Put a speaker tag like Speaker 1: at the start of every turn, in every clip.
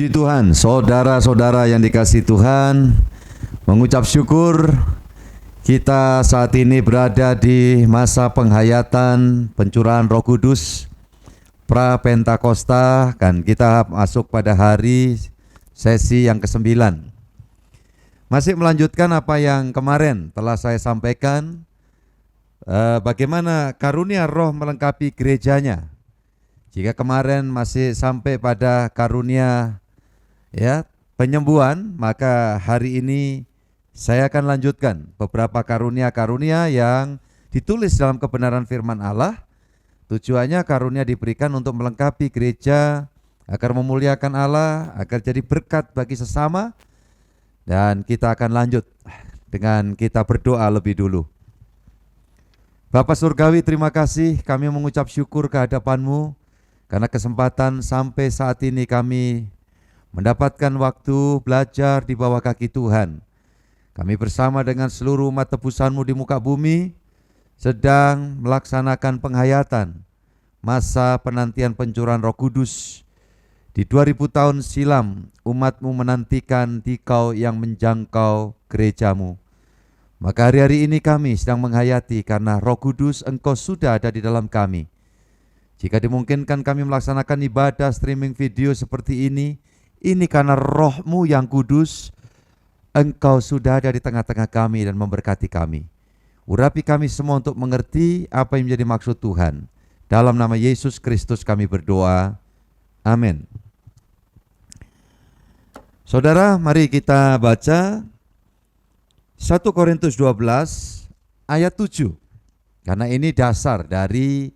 Speaker 1: Puji Tuhan, saudara-saudara yang dikasihi Tuhan, mengucap syukur kita saat ini berada di masa penghayatan pencurahan Roh Kudus pra-Pentakosta, dan kita masuk pada hari sesi yang ke-9. Masih melanjutkan apa yang kemarin telah saya sampaikan, bagaimana karunia Roh melengkapi gerejanya. Jika kemarin masih sampai pada karunia penyembuhan, maka hari ini saya akan lanjutkan beberapa karunia-karunia yang ditulis dalam kebenaran firman Allah. Tujuannya karunia diberikan untuk melengkapi gereja agar memuliakan Allah, agar jadi berkat bagi sesama. Dan kita akan lanjut dengan kita berdoa lebih dulu. Bapa Surgawi, terima kasih, kami mengucap syukur kehadapan-Mu karena kesempatan sampai saat ini kami mendapatkan waktu belajar di bawah kaki Tuhan. Kami bersama dengan seluruh umat tebusan-Mu di muka bumi sedang melaksanakan penghayatan masa penantian pencurahan Roh Kudus. Di 2000 tahun silam umat-Mu menantikan Dikau yang menjangkau gereja-Mu. Maka hari-hari ini kami sedang menghayati karena Roh Kudus Engkau sudah ada di dalam kami. Jika dimungkinkan kami melaksanakan ibadah streaming video seperti ini karena Roh-Mu yang kudus, Engkau sudah ada di tengah-tengah kami dan memberkati kami. Urapi kami semua untuk mengerti apa yang menjadi maksud Tuhan. Dalam nama Yesus Kristus kami berdoa. Amin. Saudara, mari kita baca 1 Korintus 12 ayat 7. Karena ini dasar dari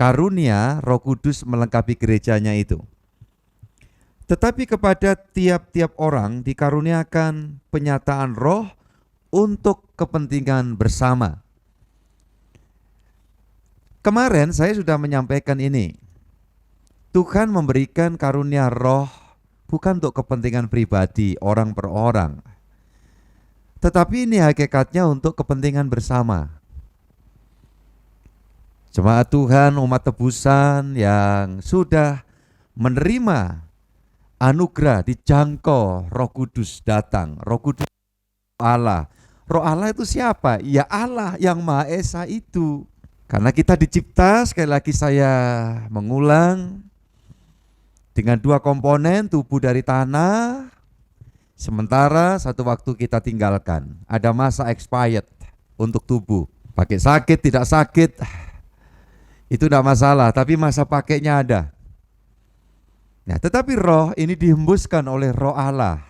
Speaker 1: karunia Roh Kudus melengkapi gerejanya itu. Tetapi kepada tiap-tiap orang dikaruniakan penyataan Roh untuk kepentingan bersama. Kemarin saya sudah menyampaikan ini. Tuhan memberikan karunia Roh bukan untuk kepentingan pribadi orang per orang. Tetapi ini hakikatnya untuk kepentingan bersama. Jemaat Tuhan, umat tebusan yang sudah menerima anugerah dijangkau Roh Kudus datang. Roh Kudus Allah. Roh Allah itu siapa? Ya Allah yang Maha Esa itu. Karena kita dicipta, sekali lagi saya mengulang, dengan dua komponen, tubuh dari tanah, sementara satu waktu kita tinggalkan. Ada masa expired untuk tubuh. Pakai sakit, tidak sakit, itu tidak masalah, tapi masa pakainya ada. Nah, tetapi roh ini dihembuskan oleh Roh Allah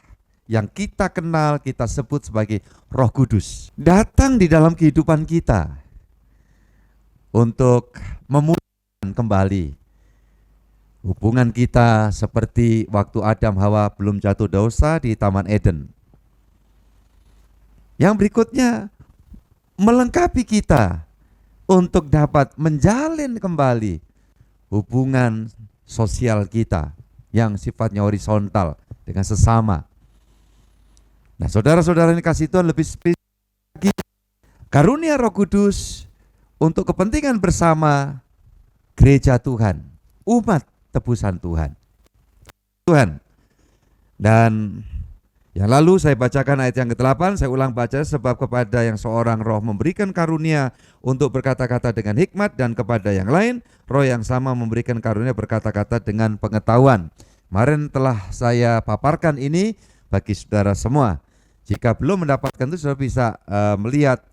Speaker 1: yang kita kenal, kita sebut sebagai Roh Kudus. Datang di dalam kehidupan kita untuk memulihkan kembali hubungan kita seperti waktu Adam Hawa belum jatuh dosa di Taman Eden. Yang berikutnya melengkapi kita untuk dapat menjalin kembali hubungan sosial kita yang sifatnya horizontal dengan sesama. Nah, saudara-saudara ini kasih Tuhan lebih spesifik lagi, karunia Roh Kudus untuk kepentingan bersama gereja Tuhan, umat tebusan Tuhan. Dan yang lalu saya bacakan ayat yang ke-8, saya ulang baca, sebab kepada yang seorang roh memberikan karunia untuk berkata-kata dengan hikmat, dan kepada yang lain roh yang sama memberikan karunia berkata-kata dengan pengetahuan. Kemarin telah saya paparkan ini bagi saudara semua. Jika belum mendapatkan itu sudah bisa melihat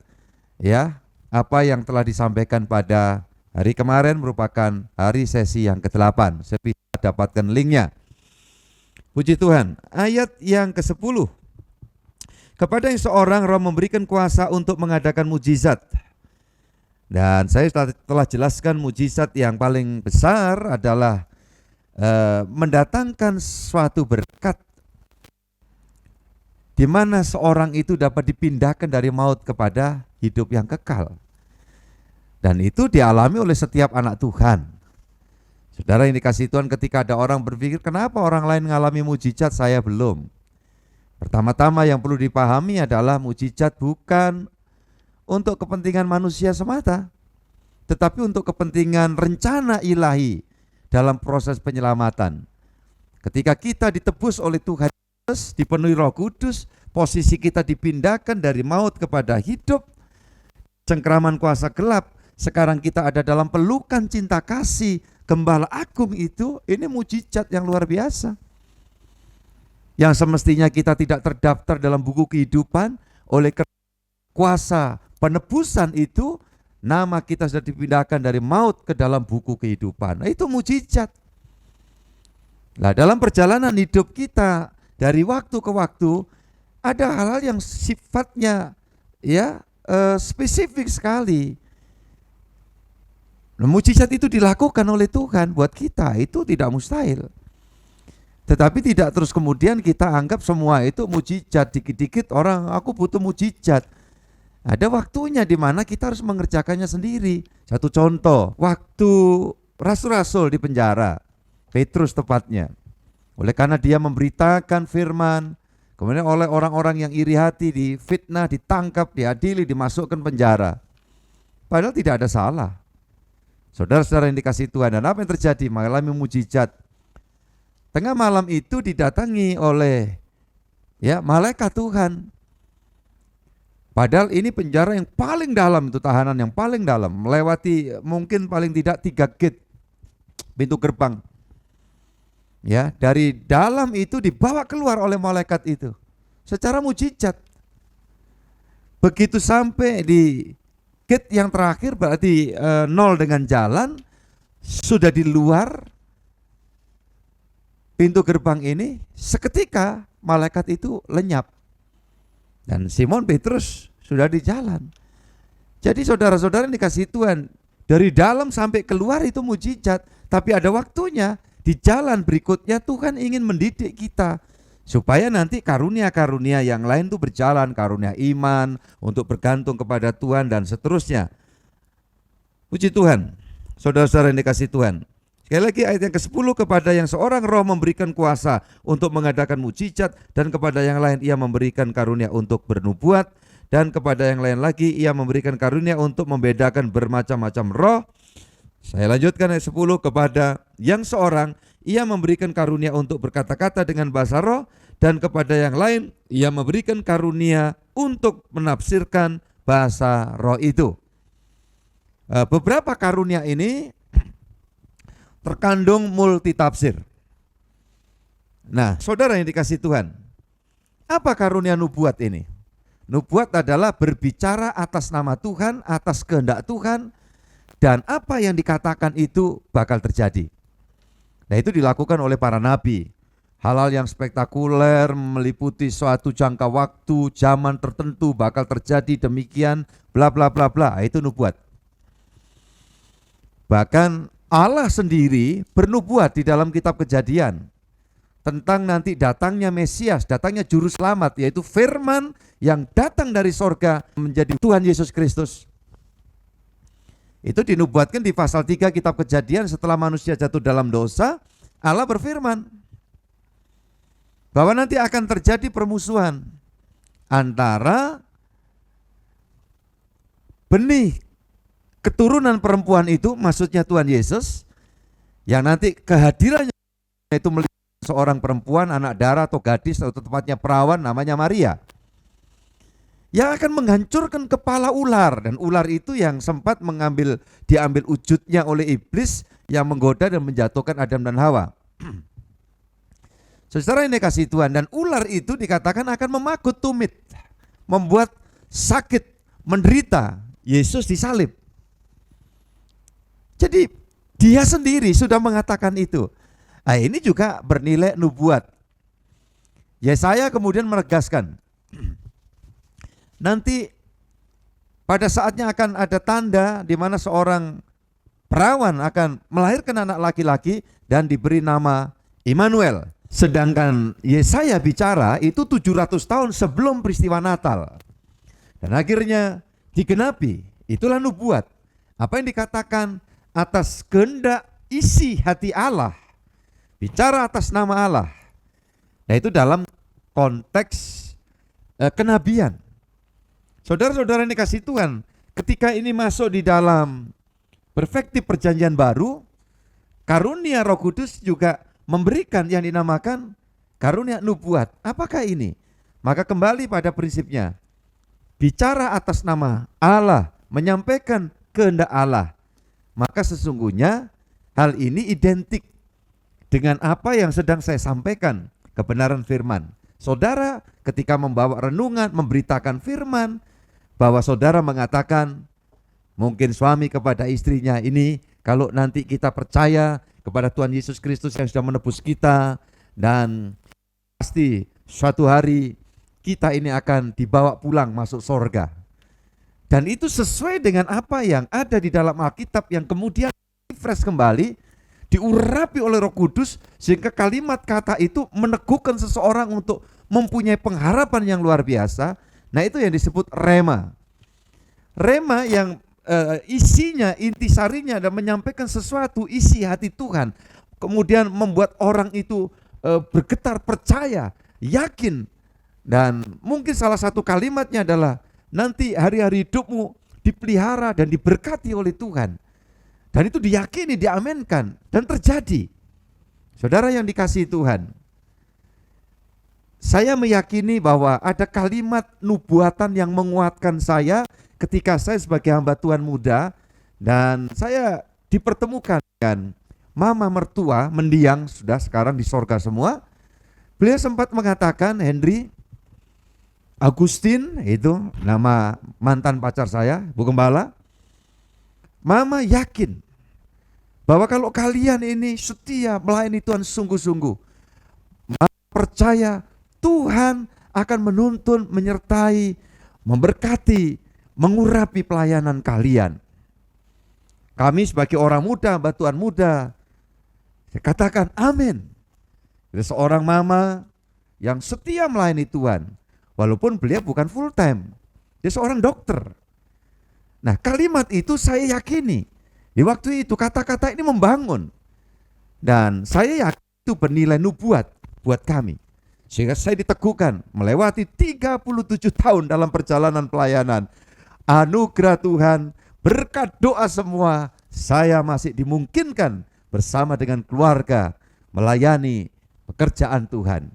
Speaker 1: apa yang telah disampaikan pada hari kemarin merupakan hari sesi yang ke-8. Saya bisa dapatkan linknya. Puji Tuhan. Ayat yang ke-10. Kepada yang seorang roh memberikan kuasa untuk mengadakan mujizat. Dan saya telah jelaskan mujizat yang paling besar adalah mendatangkan suatu berkat di mana seorang itu dapat dipindahkan dari maut kepada hidup yang kekal. Dan itu dialami oleh setiap anak Tuhan. Saudara yang dikasihi Tuhan, ketika ada orang berpikir, kenapa orang lain mengalami mujizat, saya belum? Pertama-tama yang perlu dipahami adalah mujizat bukan untuk kepentingan manusia semata, tetapi untuk kepentingan rencana ilahi dalam proses penyelamatan. Ketika kita ditebus oleh Tuhan Yesus, dipenuhi Roh Kudus, posisi kita dipindahkan dari maut kepada hidup, cengkeraman kuasa gelap, sekarang kita ada dalam pelukan cinta kasih Gembala Agung itu, ini mujizat yang luar biasa. Yang semestinya kita tidak terdaftar dalam buku kehidupan, oleh kuasa penebusan itu, nama kita sudah dipindahkan dari maut ke dalam buku kehidupan. Nah, itu mujizat. Nah, dalam perjalanan hidup kita dari waktu ke waktu ada hal-hal yang sifatnya spesifik sekali. Nah, mujizat itu dilakukan oleh Tuhan buat kita, itu tidak mustahil. Tetapi tidak terus kemudian kita anggap semua itu mujizat. Dikit-dikit orang, aku butuh mujizat. Ada waktunya di mana kita harus mengerjakannya sendiri. Satu contoh, waktu rasul-rasul di penjara, Petrus tepatnya, oleh karena dia memberitakan firman, kemudian oleh orang-orang yang iri hati difitnah, ditangkap, diadili, dimasukkan penjara. Padahal tidak ada salah. Saudara-saudara yang dikasihi Tuhan, dan apa yang terjadi? Mengalami mujizat. Tengah malam itu didatangi oleh malaikat Tuhan. Padahal ini penjara yang paling dalam, itu tahanan yang paling dalam, melewati mungkin paling tidak 3 gate pintu gerbang. Ya, dari dalam itu dibawa keluar oleh malaikat itu secara mujizat. Begitu sampai di gate yang terakhir, berarti 0 dengan jalan, sudah di luar pintu gerbang ini, seketika malaikat itu lenyap dan Simon Petrus sudah di jalan. Jadi saudara-saudara yang dikasihi Tuhan, dari dalam sampai keluar itu mujizat, tapi ada waktunya. Di jalan berikutnya Tuhan ingin mendidik kita supaya nanti karunia-karunia yang lain itu berjalan, karunia iman untuk bergantung kepada Tuhan dan seterusnya. Puji Tuhan, saudara-saudara yang dikasihi Tuhan. Sekali lagi ayat yang ke-10, kepada yang seorang roh memberikan kuasa untuk mengadakan mujizat, dan kepada yang lain ia memberikan karunia untuk bernubuat, dan kepada yang lain lagi ia memberikan karunia untuk membedakan bermacam-macam roh. Saya lanjutkan ayat 10, kepada yang seorang ia memberikan karunia untuk berkata-kata dengan bahasa roh, dan kepada yang lain ia memberikan karunia untuk menafsirkan bahasa roh itu. Beberapa karunia ini terkandung multitafsir. Nah, saudara yang dikasihi Tuhan, apa karunia nubuat ini? Nubuat adalah berbicara atas nama Tuhan, atas kehendak Tuhan, dan apa yang dikatakan itu bakal terjadi. Nah, itu dilakukan oleh para nabi. Hal-hal yang spektakuler, meliputi suatu jangka waktu, zaman tertentu bakal terjadi demikian, bla bla bla bla, itu nubuat. Bahkan Allah sendiri bernubuat di dalam kitab Kejadian tentang nanti datangnya Mesias, datangnya juru selamat, yaitu firman yang datang dari sorga menjadi Tuhan Yesus Kristus. Itu dinubuatkan di pasal 3 kitab Kejadian. Setelah manusia jatuh dalam dosa, Allah berfirman bahwa nanti akan terjadi permusuhan antara benih keturunan perempuan itu, maksudnya Tuhan Yesus, yang nanti kehadirannya itu melihat seorang perempuan, anak darah atau gadis, atau tepatnya perawan namanya Maria, yang akan menghancurkan kepala ular. Dan ular itu yang sempat diambil wujudnya oleh iblis yang menggoda dan menjatuhkan Adam dan Hawa. Saudara yang dikasihi Tuhan, dan ular itu dikatakan akan memakut tumit, membuat sakit, menderita Yesus disalib. Jadi dia sendiri sudah mengatakan itu. Nah, ini juga bernilai nubuat. Yesaya kemudian menegaskan, nanti pada saatnya akan ada tanda di mana seorang perawan akan melahirkan anak laki-laki dan diberi nama Immanuel. Sedangkan Yesaya bicara itu 700 tahun sebelum peristiwa Natal. Dan akhirnya digenapi, itulah nubuat. Apa yang dikatakan atas kehendak isi hati Allah, bicara atas nama Allah. Nah, itu dalam konteks kenabian. Saudara-saudara yang dikasihi Tuhan, ketika ini masuk di dalam perspektif perjanjian baru, karunia Roh Kudus juga memberikan yang dinamakan karunia nubuat. Apakah ini? Maka kembali pada prinsipnya, bicara atas nama Allah, menyampaikan kehendak Allah, maka sesungguhnya hal ini identik dengan apa yang sedang saya sampaikan, kebenaran firman. Saudara ketika membawa renungan, memberitakan firman, bahwa saudara mengatakan, mungkin suami kepada istrinya, ini kalau nanti kita percaya kepada Tuhan Yesus Kristus yang sudah menebus kita, dan pasti suatu hari kita ini akan dibawa pulang masuk sorga. Dan itu sesuai dengan apa yang ada di dalam Alkitab yang kemudian refresh kembali, diurapi oleh Roh Kudus, sehingga kalimat kata itu meneguhkan seseorang untuk mempunyai pengharapan yang luar biasa. Nah, itu yang disebut rema. Rema yang isinya, intisarinya dan menyampaikan sesuatu isi hati Tuhan, kemudian membuat orang itu bergetar, percaya, yakin. Dan mungkin salah satu kalimatnya adalah nanti hari-hari hidupmu dipelihara dan diberkati oleh Tuhan. Dan itu diyakini, diamenkan, dan terjadi. Saudara yang dikasihi Tuhan, saya meyakini bahwa ada kalimat nubuatan yang menguatkan saya ketika saya sebagai hamba Tuhan muda, dan saya dipertemukan dengan mama mertua mendiang, sudah sekarang di sorga semua. Beliau sempat mengatakan, Henry, Agustin, itu nama mantan pacar saya, Bu Gembala, mama yakin bahwa kalau kalian ini setia melayani Tuhan sungguh-sungguh, mama percaya Tuhan akan menuntun, menyertai, memberkati, mengurapi pelayanan kalian. Kami sebagai orang muda, hamba Tuhan muda, saya katakan amin. Ada seorang mama yang setia melayani Tuhan, walaupun beliau bukan full time, dia seorang dokter. Nah, kalimat itu saya yakini, di waktu itu kata-kata ini membangun, dan saya yakin itu bernilai nubuat buat kami. Sehingga saya diteguhkan melewati 37 tahun dalam perjalanan pelayanan. Anugerah Tuhan, berkat doa semua, saya masih dimungkinkan bersama dengan keluarga melayani pekerjaan Tuhan.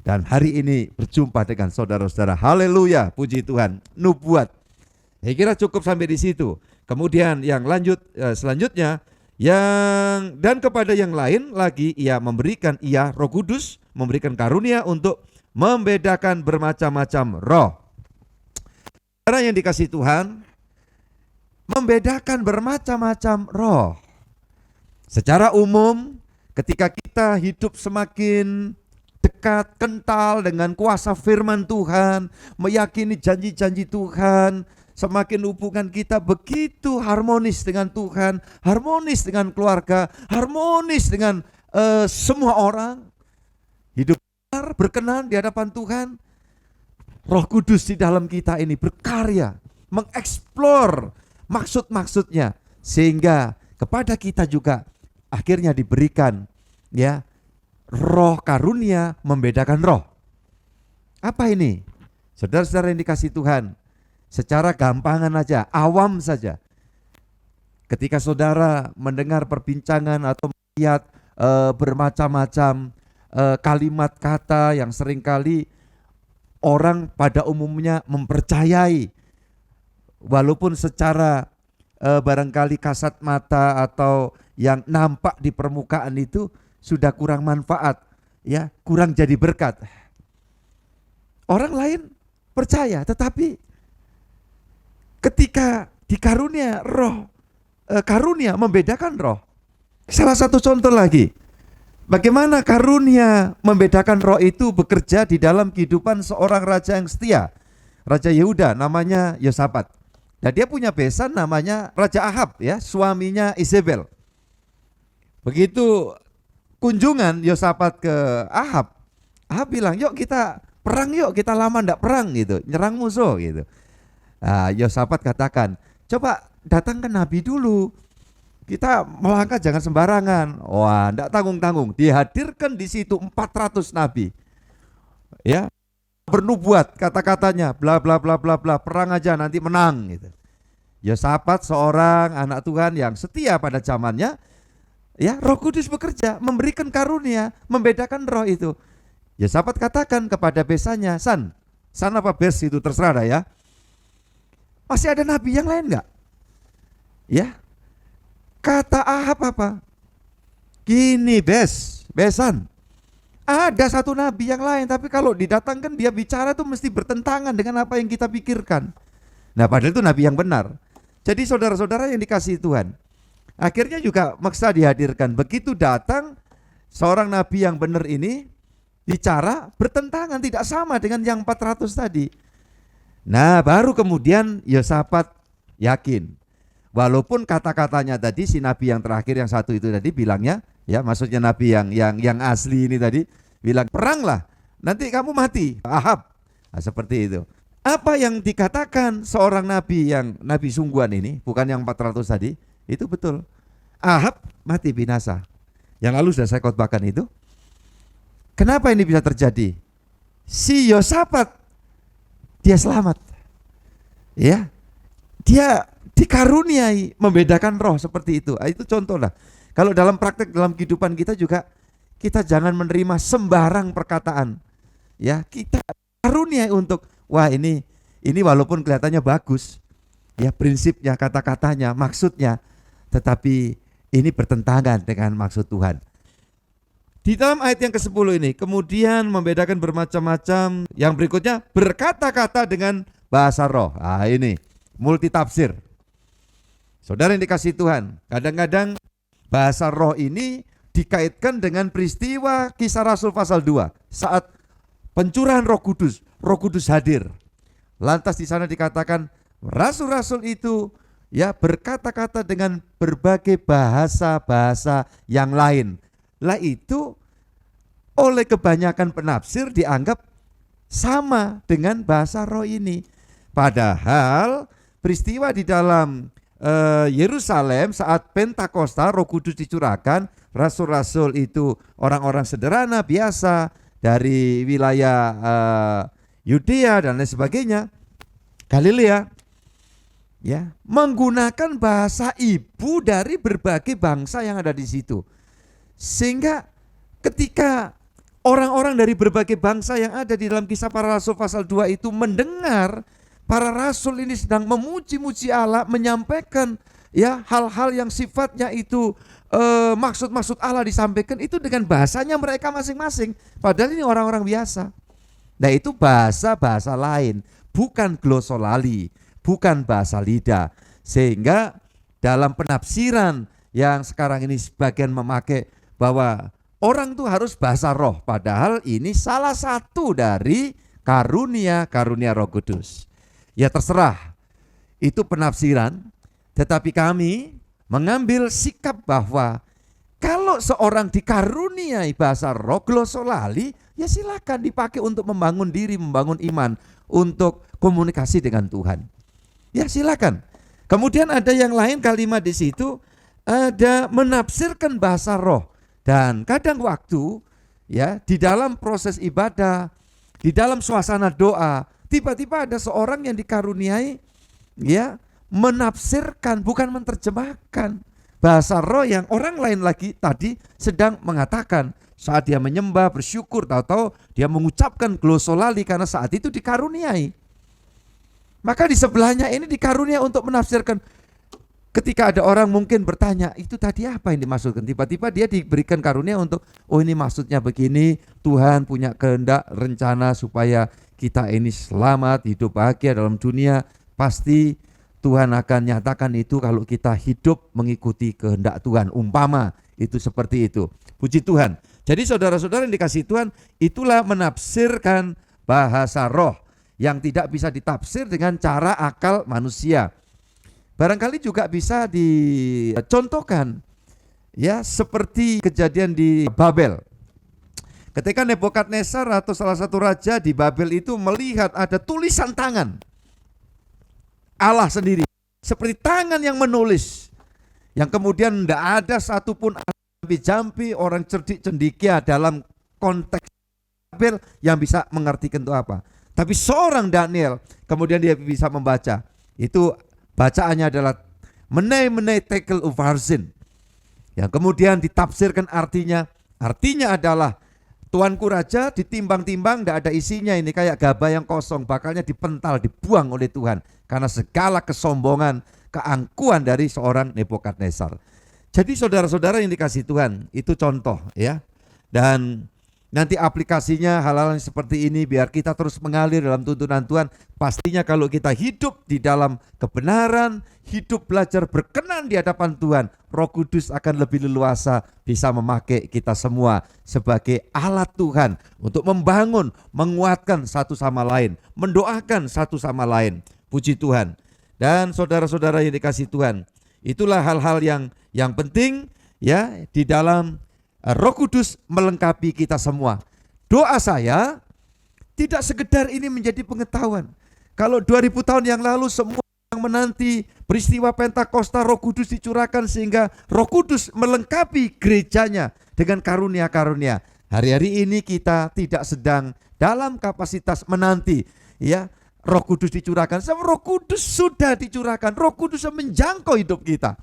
Speaker 1: Dan hari ini berjumpa dengan saudara-saudara. Haleluya, puji Tuhan. Nubuat. Saya kira cukup sampai di situ. Kemudian yang selanjutnya, dan kepada yang lain lagi ia memberikan, Roh Kudus memberikan karunia untuk membedakan bermacam-macam roh. Saudara yang dikasihi Tuhan, membedakan bermacam-macam roh. Secara umum, ketika kita hidup semakin dekat, kental dengan kuasa firman Tuhan, meyakini janji-janji Tuhan, semakin hubungan kita begitu harmonis dengan Tuhan, harmonis dengan keluarga, harmonis dengan semua orang, hidup benar, berkenan di hadapan Tuhan. Roh Kudus di dalam kita ini berkarya, mengeksplor maksud-maksudnya, sehingga kepada kita juga akhirnya diberikan roh karunia membedakan roh. Apa ini? Saudara-saudara yang dikasihi Tuhan, secara gampangan aja, awam saja, ketika saudara mendengar perbincangan atau melihat bermacam-macam kalimat kata yang seringkali orang pada umumnya mempercayai, walaupun secara barangkali kasat mata atau yang nampak di permukaan itu sudah kurang manfaat, kurang jadi berkat. Orang lain percaya, tetapi ketika dikarunia roh, karunia membedakan roh. Salah satu contoh lagi, bagaimana karunia membedakan roh itu bekerja di dalam kehidupan seorang raja yang setia. Raja Yehuda namanya Yosafat. Dan dia punya besan namanya Raja Ahab, suaminya Isabel. Begitu kunjungan Yosafat ke Ahab, Ahab bilang, yuk kita perang, yuk kita lama ndak perang gitu, nyerang musuh gitu. Nah, Yosafat katakan, coba datangkan nabi dulu, kita melangkah jangan sembarangan. Wah, ndak tanggung-tanggung, dihadirkan di situ 400 nabi, bernubuat, kata-katanya bla bla bla bla bla, perang aja nanti menang gitu. Yosafat seorang anak Tuhan yang setia pada zamannya, Ya, Roh Kudus bekerja, memberikan karunia, membedakan roh itu. Ya, sahabat katakan kepada besanya, San apa bes itu terserah dah ya. Masih ada nabi yang lain enggak? Ya. Kata Ahab apa? Gini besan. Ada satu nabi yang lain, tapi kalau didatangkan dia bicara tuh mesti bertentangan dengan apa yang kita pikirkan. Nah, padahal itu nabi yang benar. Jadi saudara-saudara yang dikasihi Tuhan, akhirnya juga maksa dihadirkan. Begitu datang seorang nabi yang benar ini, bicara bertentangan, tidak sama dengan yang 400 tadi. Nah, baru kemudian Yosafat yakin. Walaupun kata-katanya tadi si nabi yang terakhir yang satu itu tadi bilangnya, ya maksudnya nabi yang asli ini tadi bilang peranglah, nanti kamu mati, Ahab. Nah, seperti itu. Apa yang dikatakan seorang nabi yang nabi sungguhan ini, bukan yang 400 tadi, itu betul. Ahab mati binasa. Yang lalu sudah saya khotbahkan itu. Kenapa ini bisa terjadi? Si Yosafat dia selamat. Ya. Dia dikaruniai membedakan roh seperti itu. Itu contoh lah. Kalau dalam praktek dalam kehidupan kita juga, kita jangan menerima sembarang perkataan. Ya, kita karuniai untuk wah ini walaupun kelihatannya bagus, ya prinsipnya, kata-katanya, maksudnya, tetapi ini bertentangan dengan maksud Tuhan. Di dalam ayat yang ke-10 ini, kemudian membedakan bermacam-macam. Yang berikutnya, berkata-kata dengan bahasa roh. Ah, ini multitafsir. Saudara yang dikasihi Tuhan, kadang-kadang bahasa roh ini dikaitkan dengan peristiwa Kisah Rasul pasal 2 saat pencurahan Roh Kudus hadir. Lantas di sana dikatakan rasul-rasul itu ya berkata-kata dengan berbagai bahasa-bahasa yang lain. Lah itu oleh kebanyakan penafsir dianggap sama dengan bahasa roh ini. Padahal peristiwa di dalam Yerusalem saat Pentakosta Roh Kudus dicurahkan, rasul-rasul itu orang-orang sederhana biasa dari wilayah Yudea dan lain sebagainya, Galilea, ya, menggunakan bahasa ibu dari berbagai bangsa yang ada di situ. Sehingga ketika orang-orang dari berbagai bangsa yang ada di dalam Kisah Para Rasul pasal 2 itu mendengar para rasul ini sedang memuji-muji Allah, menyampaikan ya hal-hal yang sifatnya itu maksud-maksud Allah disampaikan itu dengan bahasanya mereka masing-masing. Padahal ini orang-orang biasa. Nah, itu bahasa-bahasa lain, bukan glosolali, bukan bahasa lidah. Sehingga dalam penafsiran yang sekarang ini sebagian memakai bahwa orang itu harus bahasa roh, padahal ini salah satu dari karunia Roh Kudus. Ya terserah, itu penafsiran, tetapi kami mengambil sikap bahwa kalau seorang dikaruniai bahasa roh glosolali, ya silakan dipakai untuk membangun diri, membangun iman, untuk komunikasi dengan Tuhan. Ya silakan. Kemudian ada yang lain kalimat di situ, ada menafsirkan bahasa roh. Dan kadang waktu ya di dalam proses ibadah, di dalam suasana doa, tiba-tiba ada seorang yang dikaruniai ya menafsirkan, bukan menerjemahkan bahasa roh yang orang lain lagi tadi sedang mengatakan. Saat dia menyembah, bersyukur, tahu-tahu dia mengucapkan glosolali karena saat itu dikaruniai. Maka di sebelahnya ini dikaruniai untuk menafsirkan. Ketika ada orang mungkin bertanya, itu tadi apa yang dimaksudkan? Tiba-tiba dia diberikan karunia untuk, oh ini maksudnya begini, Tuhan punya kehendak, rencana supaya kita ini selamat, hidup bahagia dalam dunia. Pasti Tuhan akan nyatakan itu kalau kita hidup mengikuti kehendak Tuhan. Umpama itu seperti itu. Puji Tuhan. Jadi saudara-saudara yang dikasihi Tuhan, itulah menafsirkan bahasa roh yang tidak bisa ditafsir dengan cara akal manusia. Barangkali juga bisa dicontohkan ya seperti kejadian di Babel. Ketika Nebukadnezar atau salah satu raja di Babel itu melihat ada tulisan tangan Allah sendiri, seperti tangan yang menulis, yang kemudian tidak ada satupun jampi orang cerdik cendikia dalam konteks Babel yang bisa mengertikan itu apa. Tapi seorang Daniel kemudian dia bisa membaca. Itu bacaannya adalah menai tekel uvarzin. Yang kemudian ditafsirkan artinya adalah Tuanku Raja ditimbang-timbang, tidak ada isinya, ini kayak gabah yang kosong, bakalnya dipental, dibuang oleh Tuhan karena segala kesombongan, keangkuhan dari seorang Nebukadnezar. Jadi saudara-saudara yang dikasihi Tuhan, itu contoh ya. Dan nanti aplikasinya hal-hal yang seperti ini biar kita terus mengalir dalam tuntunan Tuhan. Pastinya kalau kita hidup di dalam kebenaran, hidup belajar berkenan di hadapan Tuhan, Roh Kudus akan lebih leluasa bisa memakai kita semua sebagai alat Tuhan untuk membangun, menguatkan satu sama lain, mendoakan satu sama lain. Puji Tuhan. Dan saudara-saudara yang dikasihi Tuhan, itulah hal-hal yang penting ya di dalam Roh Kudus melengkapi kita semua. Doa saya tidak sekedar ini menjadi pengetahuan. Kalau 2000 tahun yang lalu semua yang menanti peristiwa Pentakosta Roh Kudus dicurahkan sehingga Roh Kudus melengkapi gerejanya dengan karunia-karunia. Hari-hari ini kita tidak sedang dalam kapasitas menanti ya Roh Kudus dicurahkan. Roh Kudus sudah dicurahkan. Roh Kudus menjangkau hidup kita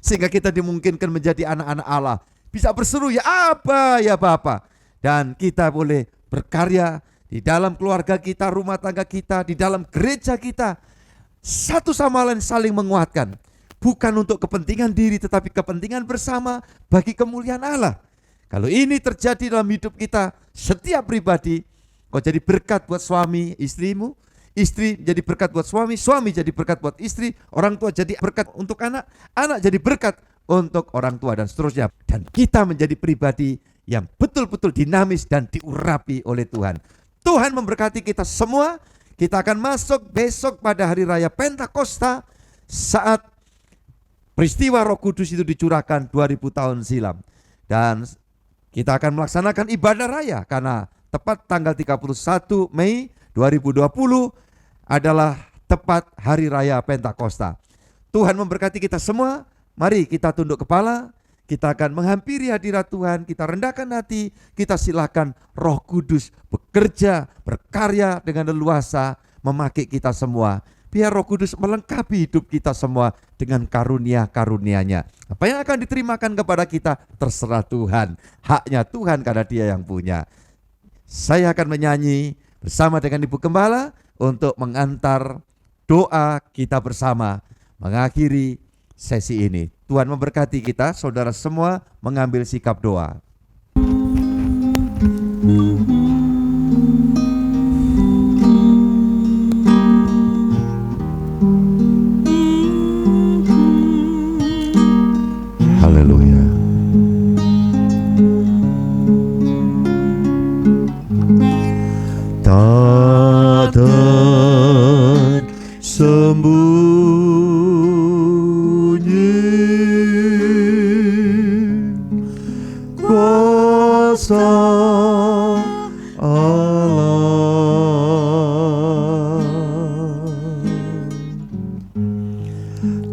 Speaker 1: sehingga kita dimungkinkan menjadi anak-anak Allah. Bisa berseru ya Aba, ya Bapa. Dan kita boleh berkarya di dalam keluarga kita, rumah tangga kita, di dalam gereja kita. Satu sama lain saling menguatkan. Bukan untuk kepentingan diri tetapi kepentingan bersama bagi kemuliaan Allah. Kalau ini terjadi dalam hidup kita, setiap pribadi, kau jadi berkat buat suami istrimu, istri jadi berkat buat suami, suami jadi berkat buat istri, orang tua jadi berkat untuk anak, anak jadi berkat untuk orang tua dan seterusnya. Dan kita menjadi pribadi yang betul-betul dinamis dan diurapi oleh Tuhan. Tuhan memberkati kita semua. Kita akan masuk besok pada hari raya Pentakosta saat peristiwa Roh Kudus itu dicurahkan 2000 tahun silam. Dan kita akan melaksanakan ibadah raya karena tepat tanggal 31 Mei 2020 adalah tepat hari raya Pentakosta. Tuhan memberkati kita semua. Mari kita tunduk kepala, kita akan menghampiri hadirat Tuhan, kita rendahkan hati, kita silakan Roh Kudus bekerja, berkarya dengan leluasa, memakai kita semua. Biar Roh Kudus melengkapi hidup kita semua dengan karunia-karunia-Nya. Apa yang akan diterimakan kepada kita terserah Tuhan. Haknya Tuhan karena Dia yang punya. Saya akan menyanyi bersama dengan Ibu Gembala untuk mengantar doa kita bersama mengakhiri sesi ini. Tuhan memberkati kita, saudara semua mengambil sikap doa. Haleluya. Tak tersembunyi kuasa Allah.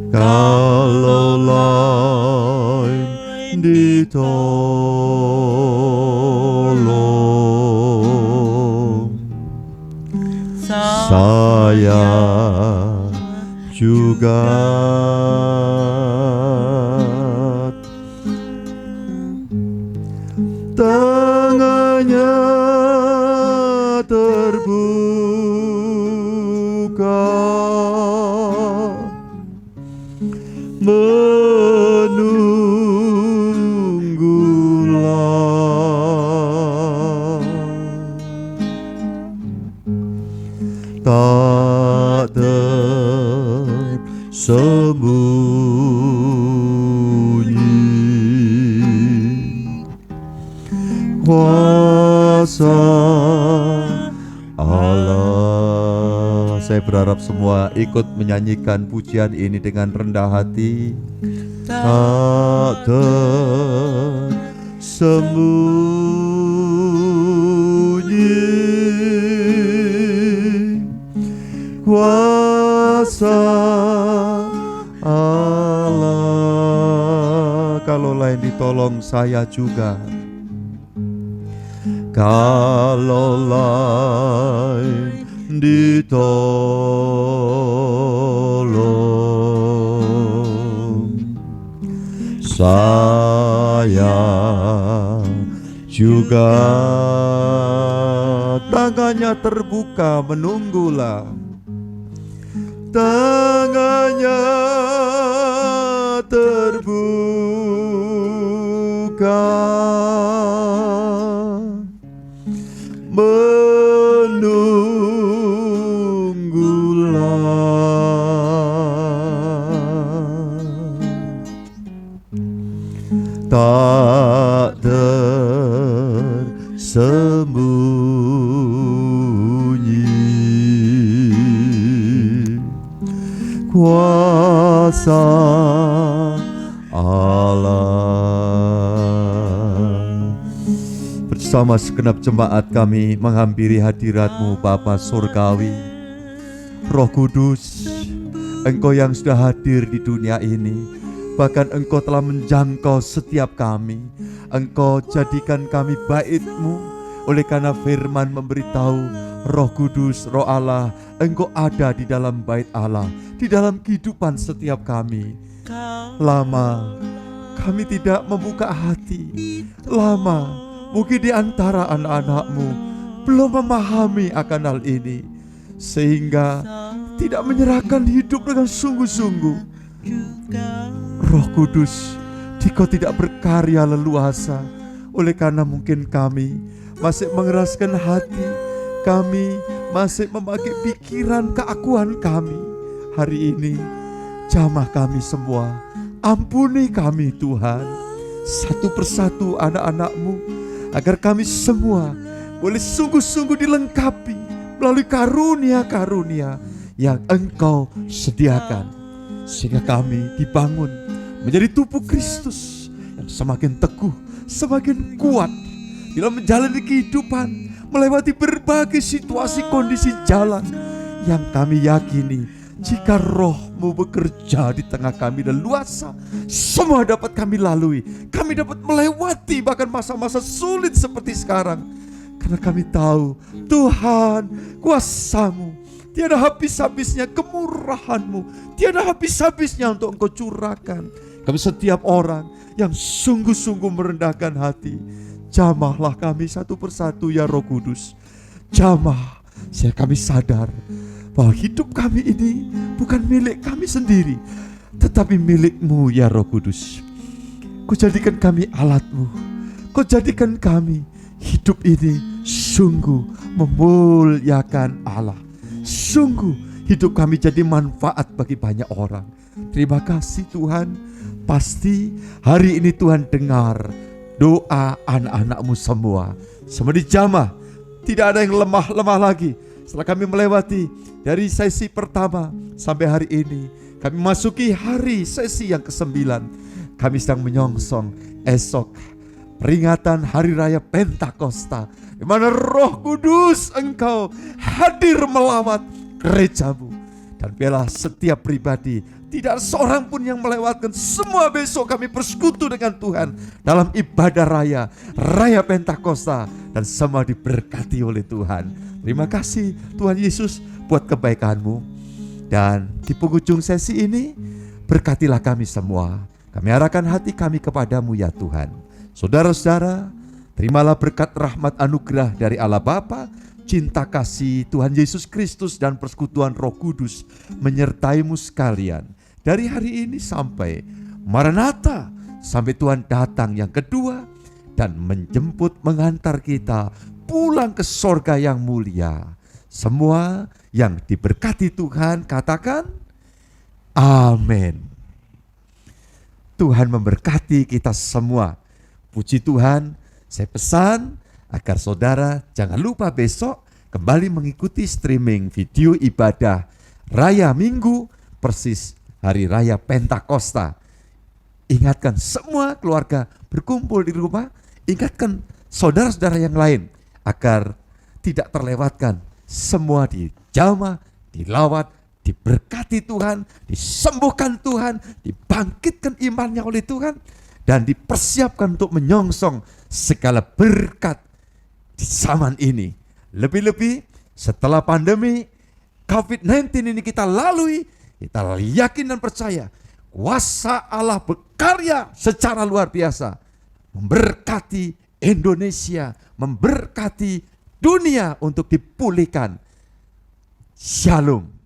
Speaker 1: Kalau lain ditolong, saya juga tangannya terbuka menunggulah, tak tersembunyi kuasa Allah. Saya berharap semua ikut menyanyikan pujian ini dengan rendah hati. Tak tersembunyi kuasa Allah. Kalau lain ditolong, saya juga. Kalau lain ditolong, saya percaya, juga tangannya terbuka menunggulah. Tangannya terbuka menunggulah, tak tersembunyi kuasa Allah. Bersama segenap jemaat kami menghampiri hadirat-Mu Bapa Surgawi. Roh Kudus, Engkau yang sudah hadir di dunia ini, bahkan Engkau telah menjangkau setiap kami. Engkau jadikan kami bait-Mu, oleh karena firman memberitahu Roh Kudus, Roh Allah, Engkau ada di dalam bait Allah, di dalam kehidupan setiap kami. Lama kami tidak membuka hati, lama mungkin di antara anak-anak-Mu belum memahami akan hal ini, sehingga tidak menyerahkan hidup dengan sungguh-sungguh. Roh Kudus, Dikau tidak berkarya leluasa, oleh karena mungkin kami masih mengeraskan hati, kami masih memakai pikiran keakuan kami. Hari ini jamah kami semua, ampuni kami Tuhan, satu persatu anak-anak-Mu, agar kami semua boleh sungguh-sungguh dilengkapi melalui karunia-karunia yang Engkau sediakan, sehingga kami dibangun menjadi tubuh Kristus yang semakin teguh, semakin kuat dalam menjalani kehidupan, melewati berbagai situasi kondisi jalan yang kami yakini jika Roh-Mu bekerja di tengah kami dan luasa, semua dapat kami lalui. Kami dapat melewati bahkan masa-masa sulit seperti sekarang, karena kami tahu Tuhan, kuasa-Mu tiada habis-habisnya, kemurahan-Mu tiada habis-habisnya untuk Engkau curahkan kami setiap orang yang sungguh-sungguh merendahkan hati. Jamahlah kami satu persatu ya Roh Kudus. Jamah sehingga kami sadar bahwa hidup kami ini bukan milik kami sendiri, tetapi milik-Mu ya Roh Kudus. Kau jadikan kami alat-Mu, Kau jadikan kami hidup ini sungguh memuliakan Allah. Sungguh hidup kami jadi manfaat bagi banyak orang. Terima kasih Tuhan. Pasti hari ini Tuhan dengar doa anak-anak-Mu semua. Semua dijamah, tidak ada yang lemah-lemah lagi. Setelah kami melewati dari sesi pertama sampai hari ini, kami masuki hari sesi yang ke-9. Kami sedang menyongsong esok peringatan Hari Raya Pentakosta, di mana Roh Kudus Engkau hadir melawat gereja-Mu. Dan biarlah setiap pribadi, tidak seorang pun yang melewatkan. Semua besok kami bersekutu dengan Tuhan dalam ibadah Raya Pentakosta, dan semua diberkati oleh Tuhan. Terima kasih Tuhan Yesus buat kebaikan-Mu. Dan di penghujung sesi ini, berkatilah kami semua. Kami arahkan hati kami kepadamu ya Tuhan. Saudara-saudara, terimalah berkat rahmat anugerah dari Allah Bapa, cinta kasih Tuhan Yesus Kristus, dan persekutuan Roh Kudus menyertai-mu sekalian dari hari ini sampai Maranatha, sampai Tuhan datang yang kedua dan menjemput mengantar kita pulang ke sorga yang mulia. Semua yang diberkati Tuhan katakan amin. Tuhan memberkati kita semua. Puji Tuhan. Saya pesan agar saudara jangan lupa besok kembali mengikuti streaming video ibadah Raya Minggu persis Hari Raya Pentakosta. Ingatkan semua keluarga berkumpul di rumah, ingatkan saudara-saudara yang lain agar tidak terlewatkan. Semua dijamah, dilawat, diberkati Tuhan, disembuhkan Tuhan, dibangkitkan imannya oleh Tuhan, dan dipersiapkan untuk menyongsong segala berkat di zaman ini. Lebih-lebih setelah pandemi COVID-19 ini kita lalui, kita yakin dan percaya kuasa Allah berkarya secara luar biasa. memberkati Indonesia, memberkati dunia untuk dipulihkan. Shalom.